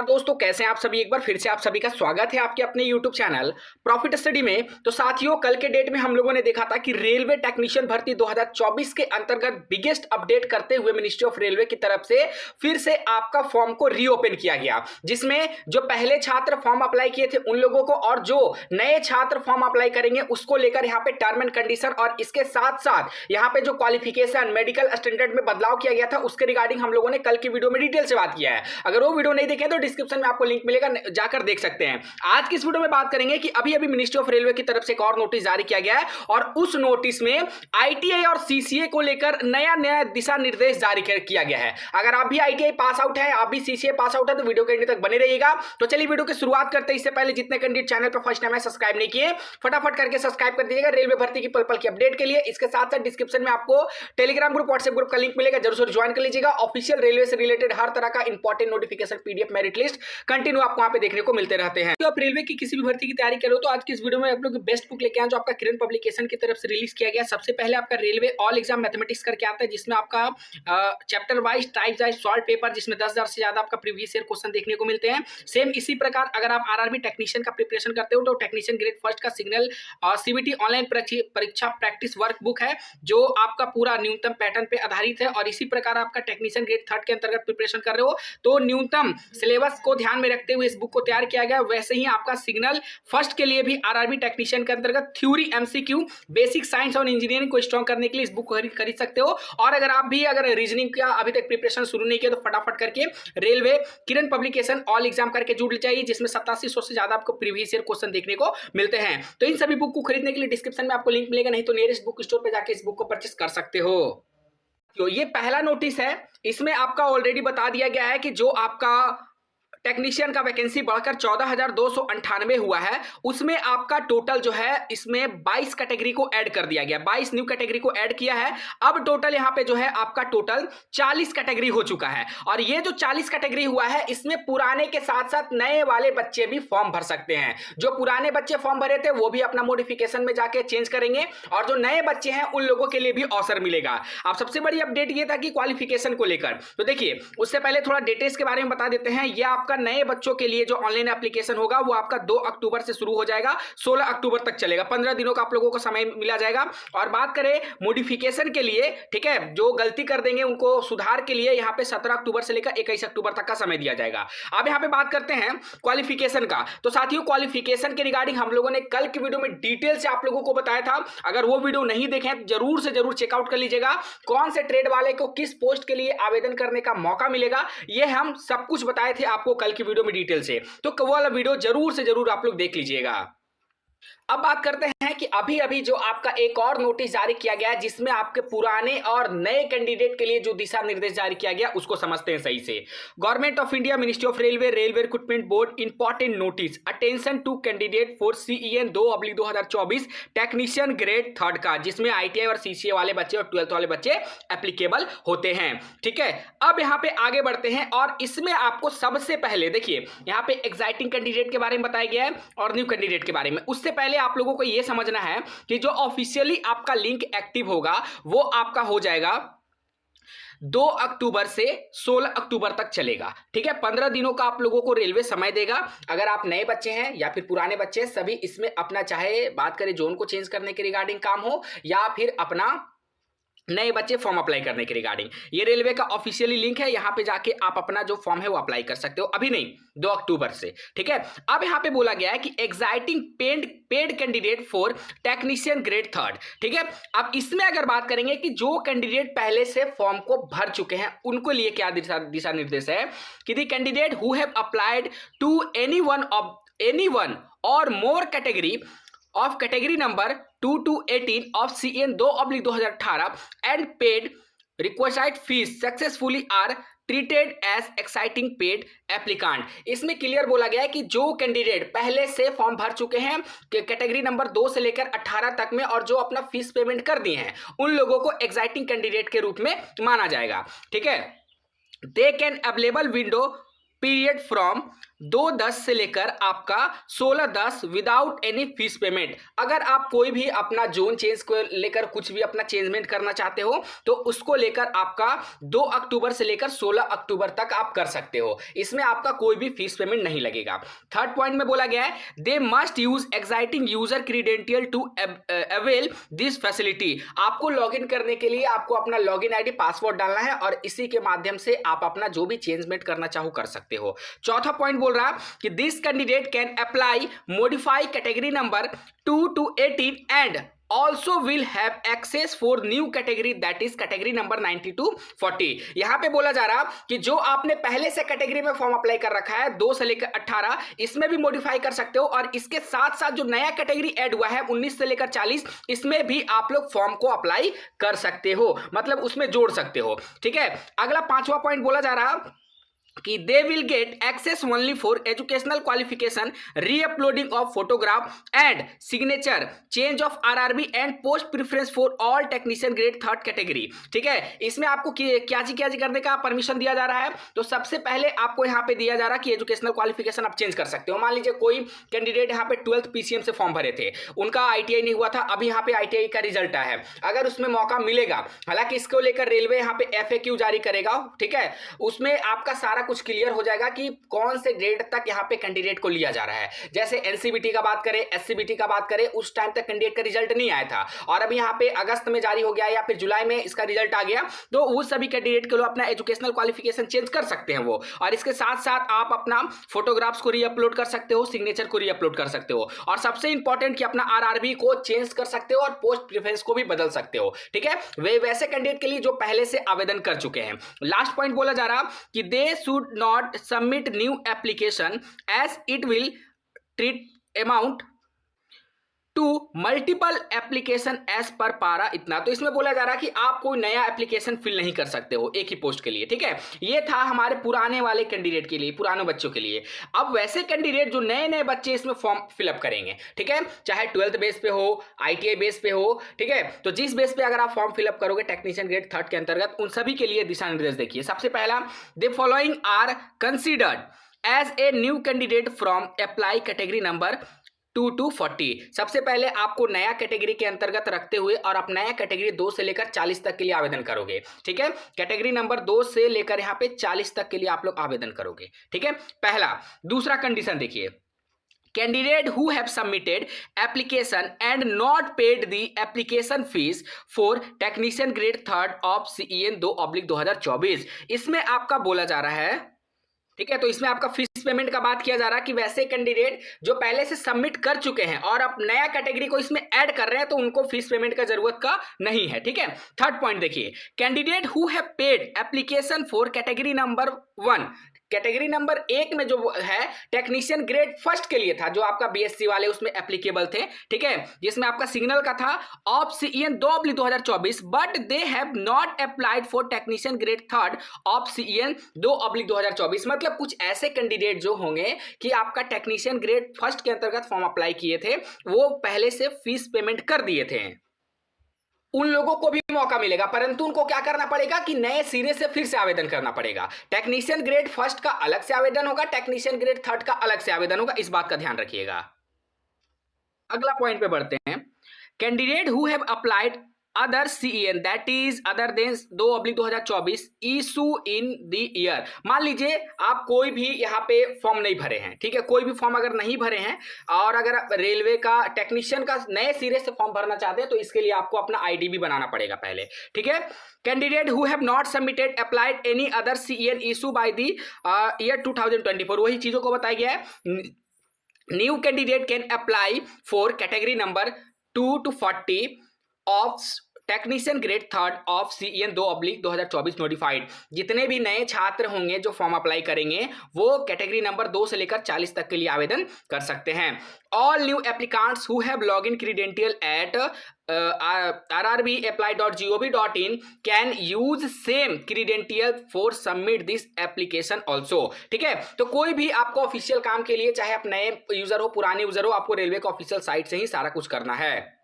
दोस्तों, कैसे हैं आप सभी। एक बार फिर से आप सभी का स्वागत है आपके अपने YouTube चैनल प्रॉफिट स्टडी में। तो साथियों, कल के डेट में हम लोगों ने देखा था कि रेलवे टेक्नीशियन भर्ती 2024 के अंतर्गत बिगेस्ट अपडेट करते हुए मिनिस्ट्री ऑफ रेलवे की तरफ से फिर से आपका फॉर्म को रीओपन किया गया, जिसमें जो पहले छात्र फॉर्म अप्लाई किए थे उन लोगों को और जो नए छात्र फॉर्म अप्लाई करेंगे उसको लेकर यहाँ पे टर्म एंड कंडीशन और इसके साथ साथ यहाँ पे जो क्वालिफिकेशन मेडिकल स्टैंडर्ड में बदलाव किया गया था उसके रिगार्डिंग हम लोगों ने कल की वीडियो में डिटेल से बात किया है। अगर वो वीडियो नहीं देखे तो डिस्क्रिप्शन में आपको लिंक मिलेगा, जाकर देख सकते हैं। आज की इस वीडियो में बात करेंगे कि अभी मिनिस्ट्री ऑफ रेलवे की तरफ से एक और नोटिस जारी किया गया है और उस नोटिस में आईटीआई और सीसीए को लेकर नया दिशा निर्देश जारी किया गया है। अगर आप भी आईटीआई पास आउट है, आप भी सीसीए पास आउट है तो वीडियो के एंड तक बने रहिएगा। तो चलिए वीडियो की शुरुआत करते हैं। इससे पहले जितने कैंडिडेट चैनल पर फर्स्ट टाइम है सब्सक्राइब नहीं किए, फटाफट करके सब्सक्राइब कर दीजिएगा रेलवे भर्ती की पल पल की अपडेट के लिए। इसके साथ साथ डिस्क्रिप्शन में आपको टेलीग्राम ग्रुप, व्हाट्सएप ग्रुप का लिंक मिलेगा, जरूर ज्वाइन कर लीजिएगा। ऑफिशियल रेलवे से रिलेटेड हर तरह का important notification PDF merit list continue आपको वहां पे देखने को मिलते रहते हैं। तो आप रेलवे की किसी भी भर्ती की तैयारी करो तो आज की इस वीडियो में आप लोग बेस्ट बुक लेके आए जो आपका किरण पब्लिकेशन की तरफ से रिलीज किया गया। सबसे पहले आपका रेलवे ऑल एग्जाम मैथमेटिक्स करके आता है, जिसमें आपका chapter wise type wise solve paper, जिसमें 10,000 से ज्यादा आपका प्रीवियस ईयर क्वेश्चन देखने को मिलते हैं। सेम इसी प्रकार अगर आप आरआरबी टेक्नीशियन का प्रिपरेशन करते हो तो टेक्नीशियन ग्रेड फर्स्ट का सिग्नल सीबीटी ऑनलाइन परीक्षा प्रैक्टिस वर्क बुक है जो आपका पूरा न्यूनतम पैटर्न पे आधारित है। और इसी प्रकार आपका टेक्नीशियन ग्रेड थर्ड के अंतर्गत प्रिपरेशन कर रहे हो तो न्यूनतम सिलेबस को ध्यान में रखते हुए इस बुक को तैयार किया गया। वैसे ही आपका सिग्नल फर्स्ट के लिए भी आरआरबी टेक्नीशियन के अंतर्गत थ्योरी एमसीक्यू बेसिक साइंस और इंजीनियरिंग को स्ट्रॉन्ग करने के लिए इस बुक को खरीद सकते हो। और अगर आप भी रीजनिंग का अभी तक प्रिपरेशन शुरू नहीं किया तो फटाफट करके रेलवे किरण पब्लिकेशन ऑल एग्जाम करके जुड़ जाइए, जिसमें 8700 से ज्यादा आपको प्रीवियस ईयर क्वेश्चन देखने को मिलते हैं। तो इन सभी बुक को खरीदने के लिए डिस्क्रिप्शन में आपको लिंक मिलेगा, नहीं तो नियरेस्ट बुक स्टोर पर जाकर इस बुक को परचेस कर सकते हो। तो ये पहला नोटिस है, इसमें आपका ऑलरेडी बता दिया गया है कि जो आपका टेक्नीशियन का वैकेंसी बढ़कर 14,298 हुआ है, उसमें आपका टोटल जो है इसमें 22 कैटेगरी को ऐड कर दिया गया, 22 न्यू कैटेगरी को ऐड किया है। अब टोटल यहां पे जो है आपका टोटल 40 कैटेगरी हो चुका है। और ये जो 40 कैटेगरी हुआ है इसमें पुराने के साथ साथ नए वाले बच्चे भी फॉर्म भर सकते हैं। जो पुराने बच्चे फॉर्म भरे थे वो भी अपना मॉडिफिकेशन में जाके चेंज करेंगे और जो नए बच्चे हैं उन लोगों के लिए भी अवसर मिलेगा। अब सबसे बड़ी अपडेट ये था कि क्वालिफिकेशन को लेकर, तो देखिए उससे पहले थोड़ा डिटेल्स के बारे में बता देते हैं। ये आपका नए बच्चों के लिए जो ऑनलाइन एप्लीकेशन होगा वो आपका 2 अक्टूबर से शुरू हो जाएगा, 16 अक्टूबर तक चलेगा। 15 दिनों का आप लोगों को समय मिला जाएगा। और बात करें मॉडिफिकेशन के लिए, ठीक है, जो गलती कर देंगे उनको सुधार के लिए यहाँ पे 17 अक्टूबर से लेकर 21 अक्टूबर तक का समय दिया जाएगा। अब यहाँ पे बात करते हैं क्वालिफिकेशन का। तो साथियों, क्वालिफिकेशन के रिगार्डिंग हम लोगों ने कल की वीडियो में डिटेल से आप लोगों को बताया था। अगर वो वीडियो नहीं देखें जरूर से जरूर चेकआउट कर लीजिएगा। कौन से ट्रेड वाले को किस पोस्ट के लिए आवेदन करने का मौका मिलेगा ये हम सब कुछ बताए थे आपको कल की वीडियो में डिटेल से। तो वो वाला वीडियो जरूर से जरूर आप लोग देख लीजिएगा। अब बात करते हैं कि अभी जो आपका एक और नोटिस जारी किया गया है जिसमें आपके पुराने और नए कैंडिडेट के लिए जो दिशा निर्देश जारी किया गया उसको समझते हैं सही से। Government of India, ministry of railway, railway recruitment board important notice attention to candidate for CEN 2/2024 technician grade third का, जिसमें आईटीआई और सीसीए वाले बच्चे और 12th वाले बच्चे एप्लीकेबल होते हैं। ठीक है, अब यहाँ पे आगे बढ़ते हैं और इसमें आपको सबसे पहले देखिए यहाँ पे एग्जाइटिंग कैंडिडेट के बारे में बताया गया है और न्यू कैंडिडेट के बारे में। उससे पहले आप लोगों को यह समझना है कि जो ऑफिशियली आपका लिंक एक्टिव होगा वो आपका हो जाएगा 2 अक्टूबर से 16 अक्टूबर तक चलेगा। ठीक है, 15 दिनों का आप लोगों को रेलवे समय देगा। अगर आप नए बच्चे हैं या फिर पुराने बच्चे, सभी इसमें अपना, चाहे बात करें जोन को चेंज करने के रिगार्डिंग काम हो या फिर अपना नए बच्चे फॉर्म अप्लाई करने के रिगार्डिंग, ये रेलवे का ऑफिशियली लिंक है। यहां पे जाके आप अपना जो फॉर्म है वो अप्लाई कर सकते हो, अभी नहीं 2 अक्टूबर से। ठीक है, अब यहां पे बोला गया है कि exciting paid candidate for technician grade third. ठीक है, अब इसमें अगर बात करेंगे कि जो कैंडिडेट पहले से फॉर्म को भर चुके हैं उनको लिए क्या दिशा निर्देश है कि the candidate who have applied to any one or more category of category number 2 to 18 of CN 2/2018 and paid requisite fees successfully are treated as exciting paid applicant। इसमें क्लियर बोला गया है कि जो कैंडिडेट पहले से फॉर्म भर चुके हैं कैटेगरी नंबर 2 से लेकर 18 तक में और जो अपना फीस पेमेंट कर दिए हैं उन लोगों को एक्साइटिंग कैंडिडेट के रूप में माना जाएगा। ठीक है, they can available window period from 2/10 से लेकर आपका 16/10 विदाउट एनी फीस पेमेंट। अगर आप कोई भी अपना जोन चेंज को लेकर कुछ भी अपना चेंजमेंट करना चाहते हो तो उसको लेकर आपका 2 अक्टूबर से लेकर 16 अक्टूबर तक आप कर सकते हो। इसमें आपका कोई भी फीस पेमेंट नहीं लगेगा। थर्ड पॉइंट में बोला गया है they must use existing user credential to avail this facility. आपको लॉगिन करने के लिए आपको अपना लॉगिन आईडी पासवर्ड डालना है और इसी के माध्यम से आप अपना जो भी चेंजमेंट करना चाहो कर सकते हो। चौथा पॉइंट बोल रहा कि this candidate can apply modify category number 2 to 18 and also will have access for new category that is category number 90 to 40। यहां पे बोला जा रहा कि जो आपने पहले से कैटेगरी में फॉर्म अप्लाई कर रखा है 2 से लेकर 18, इसमें भी मॉडिफाई कर सकते हो और इसके साथ साथ जो नया कैटेगरी ऐड हुआ है 19 से लेकर 40, इसमें भी आप लोग फॉर्म को अप्लाई कर सकते हो, मतलब उसमें जोड़ सकते हो। ठीक है, अगला 5वां पॉइंट बोला जा रहा कि they will get access only for educational qualification, reuploading of photograph and signature, change of RRB and post preference for all technician grade 3rd category. ठीक है, इसमें आपको क्या जी करने का परमिशन दिया जा रहा है। तो सबसे पहले आपको यहाँ पे दिया जा रहा है कि एजुकेशनल क्वालिफिकेशन आप चेंज कर सकते हो। मान लीजिए कोई कैंडिडेट यहाँ पे 12th पीसीएम से फॉर्म भरे थे, उनका आईटीआई नहीं हुआ था, अभी यहाँ पे आईटीआई का रिजल्ट आया है, अगर उसमें मौका मिलेगा, हालांकि इसको लेकर रेलवे यहाँ पे एफएक्यू जारी करेगा। ठीक है, उसमें आपका सारा कुछ क्लियर हो जाएगा कि कौन से ग्रेड तक यहां पे कैंडिडेट को लिया जा रहा है। जैसे एनसीबीटी का बात करें, एससीबीटी का बात करें, उस टाइम तक कैंडिडेट का रिजल्ट नहीं आया था और अभी यहां पे अगस्त में जारी हो गया या फिर जुलाई में इसका रिजल्ट आ गया, तो वो सभी कैंडिडेट के लोग अपना एजुकेशनल क्वालिफिकेशन चेंज कर सकते हैं वो। और इसके साथ साथ आप अपना फोटोग्राफ्स को रीअपलोड कर सकते हो, सिग्नेचर को रीअपलोड कर सकते हो और सबसे इंपॉर्टेंट कि अपना आरआरबी को चेंज कर सकते हो और पोस्ट प्रेफरेंस को भी बदल सकते हो। ठीक है, वे वैसे कैंडिडेट के लिए जो पहले से आवेदन कर चुके हैं। लास्ट पॉइंट बोला जा रहा कि they should not submit new application as it will treat amount to multiple application as per para इतना। तो इसमें बोला जा रहा है कि आप कोई नया एप्लीकेशन फिल नहीं कर सकते हो एक ही पोस्ट के लिए। ठीक है, ये था हमारे पुराने वाले कैंडिडेट के लिए, पुराने बच्चों के लिए। अब वैसे कैंडिडेट जो नए नए बच्चे इसमें फॉर्म फिलअप करेंगे, ठीक है, चाहे 12th बेस पे हो, आईटीआई बेस पे हो, ठीक है, तो जिस बेस पे अगर आप फॉर्म फिलअप करोगे टेक्नीशियन ग्रेड 3rd के अंतर्गत, उन सभी के लिए दिशा निर्देश देखिए। सबसे पहला, the following are considered as a new candidate from apply category number 2 to 40। सबसे पहले आपको नया कैटेगरी के अंतर्गत रखते हुए और आप नया कैटेगरी 2 से लेकर 40 तक के लिए आवेदन करोगे। ठीक है, कैटेगरी नंबर 2 से लेकर यहाँ पे 40 तक के लिए आप लोग आवेदन करोगे। ठीक है, पहला। दूसरा कंडीशन देखिए, candidate who have submitted application and not paid the application fees for technician grade 3rd of CEN 2/2024। इसमें आपका बोला जा रहा है, ठीक है, तो इसमें आपका फीस पेमेंट का बात किया जा रहा है कि वैसे कैंडिडेट जो पहले से सबमिट कर चुके हैं और अब नया कैटेगरी को इसमें ऐड कर रहे हैं तो उनको फीस पेमेंट का जरूरत का नहीं है। ठीक है, थर्ड पॉइंट देखिए, candidate who have paid application for category number 1। Category number 1 में जो है टेक्नीशियन ग्रेड 1st के लिए था, जो आपका बीएससी वाले उसमें एप्लीकेबल थे। ठीक है, जिसमें आपका सिग्नल का था of CEN 2/2024, but they have not applied for technician grade 3rd of CEN 2/2024। मतलब कुछ ऐसे कैंडिडेट जो होंगे कि आपका टेक्नीशियन ग्रेड 1st के अंतर्गत फॉर्म अप्लाई किए थे, वो पहले से फीस पेमेंट कर दिए थे, उन लोगों को भी मौका मिलेगा, परंतु उनको क्या करना पड़ेगा कि नए सिरे से फिर से आवेदन करना पड़ेगा। टेक्नीशियन ग्रेड 1st का अलग से आवेदन होगा, टेक्नीशियन ग्रेड 3rd का अलग से आवेदन होगा, इस बात का ध्यान रखिएगा। अगला पॉइंट पे बढ़ते हैं, candidate who have applied other CEN that is other than 2/2024 issue in the year. मान लीजिए आप कोई भी यहाँ पे फॉर्म नहीं भरे हैं, ठीक है, कोई भी फॉर्म अगर नहीं भरे हैं और अगर रेलवे का टेक्नीशियन का नए सिरे से फॉर्म भरना चाहते हैं तो इसके लिए आपको अपना आईडी भी बनाना पड़ेगा पहले। ठीक है, candidate who have not submitted applied any other CEN issue by the year 2024, वही चीजों को बताया गया है। New candidate can apply for category number 2 to 40 of technician grade 3rd of CEN 2/2024 notified. जितने भी नए छात्र होंगे जो फॉर्म अप्लाई करेंगे वो कैटेगरी नंबर 2 से लेकर 40 तक के लिए आवेदन कर सकते हैं। All new applicants who have log in credential at rrbapply.gov.in can use same credential for submit this application also. ठीक है, तो कोई भी आपको ऑफिशियल काम के लिए, चाहे आप नए यूजर हो पुराने यूजर हो, आपको रेलवे का ऑफिशियल साइट से ही सारा कुछ करना है।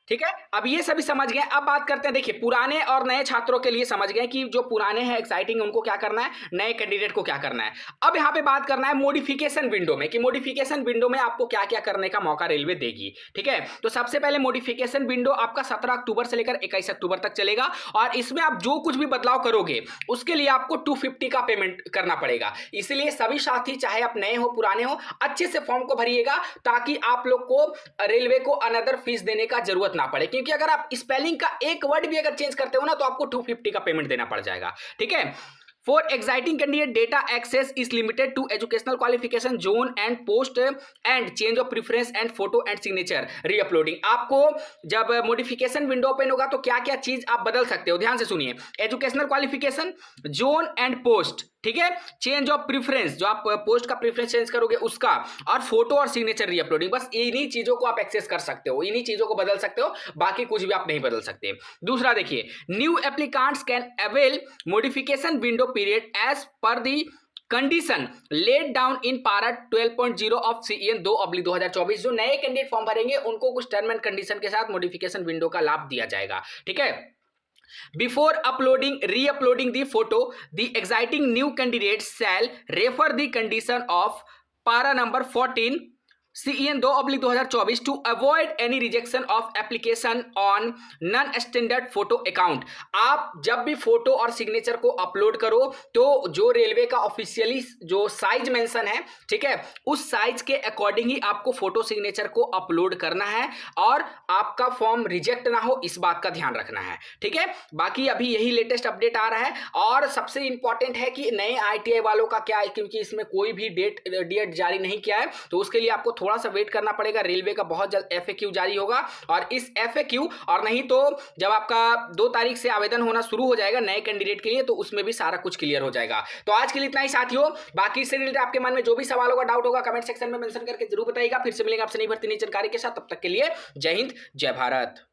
ठीक है, अब ये सभी समझ गए। अब बात करते हैं, देखिए पुराने और नए छात्रों के लिए समझ गए कि जो पुराने हैं एक्साइटिंग उनको क्या करना है, नए कैंडिडेट को क्या करना है। अब यहाँ पे बात करना है मॉडिफिकेशन विंडो में कि मॉडिफिकेशन विंडो में आपको क्या क्या करने का मौका रेलवे देगी। ठीक है, तो सबसे पहले मॉडिफिकेशन विंडो आपका 17 अक्टूबर से लेकर 21 अक्टूबर तक चलेगा और इसमें आप जो कुछ भी बदलाव करोगे उसके लिए आपको 250 का पेमेंट करना पड़ेगा। इसलिए सभी साथी चाहे आप नए हो पुराने हो अच्छे से फॉर्म को भरिएगा ताकि आप लोग को रेलवे को अनदर फीस देने का जरूरत ना पड़े, क्योंकि अगर आप स्पेलिंग का एक वर्ड भी अगर चेंज करते हो ना तो आपको 250 का पेमेंट देना पड़ जाएगा। ठीक है, For exciting candidate, data access is limited to educational qualification, zone and post and change of preference and photo and signature re-uploading। आपको जब मॉडिफिकेशन विंडो ओपन होगा तो क्या क्या चीज आप बदल सकते हो, ध्यान से सुनिए। Educational qualification, zone and post, ठीक है, चेंज ऑफ प्रीफरेंस, जो आप पोस्ट का प्रीफरेंस चेंज करोगे उसका, और फोटो और सिग्नेचर रीअपलोडिंग। बस इन्हीं चीजों को आप एक्सेस कर सकते हो, इन्हीं चीजों को बदल सकते हो, बाकी कुछ भी आप नहीं बदल सकते। दूसरा देखिए, new applicants can avail modification window period as per the condition laid down in para 12.0 of CEN 2/2024। जो नए कैंडिडेट फॉर्म भरेंगे उनको कुछ टर्म एंड कंडीशन के साथ मॉडिफिकेशन विंडो का लाभ दिया जाएगा। ठीक है, Before uploading, re-uploading the photo, the exciting new candidate shall refer the condition of para number 14 CEN 2/2024 to avoid any rejection of application on non-standard photo account। आप जब भी फोटो और सिग्नेचर को अपलोड करो तो जो रेलवे का officially जो साइज मेंशन है, ठीक है, उस साइज के अकॉर्डिंग ही आपको फोटो सिग्नेचर को अपलोड करना है और आपका फॉर्म रिजेक्ट ना हो, इस बात का ध्यान रखना है। ठीक है, बाकी अभी यही लेटेस्ट अपडेट आ रहा है। और सबसे इंपॉर्टेंट है कि नए ITI वालों का क्या है, क्योंकि इसमें कोई भी डेट जारी नहीं किया है तो उसके लिए आपको थोड़ा सा वेट करना पड़ेगा। रेलवे का बहुत जल्द FAQ जारी होगा और इस FAQ, और नहीं तो जब आपका 2 तारीख से आवेदन होना शुरू हो जाएगा नए कैंडिडेट के लिए तो उसमें भी सारा कुछ क्लियर हो जाएगा। तो आज के लिए इतना ही साथियों, बाकी इससे रिलेटेड आपके मन में जो भी सवाल होगा, डाउट होगा, कमेंट सेक्शन में मेंशन करके जरूर बताइएगा। फिर से मिलेंगे आपसे नई भर्ती नई जानकारी के साथ, तब तक के लिए जय हिंद जय भारत।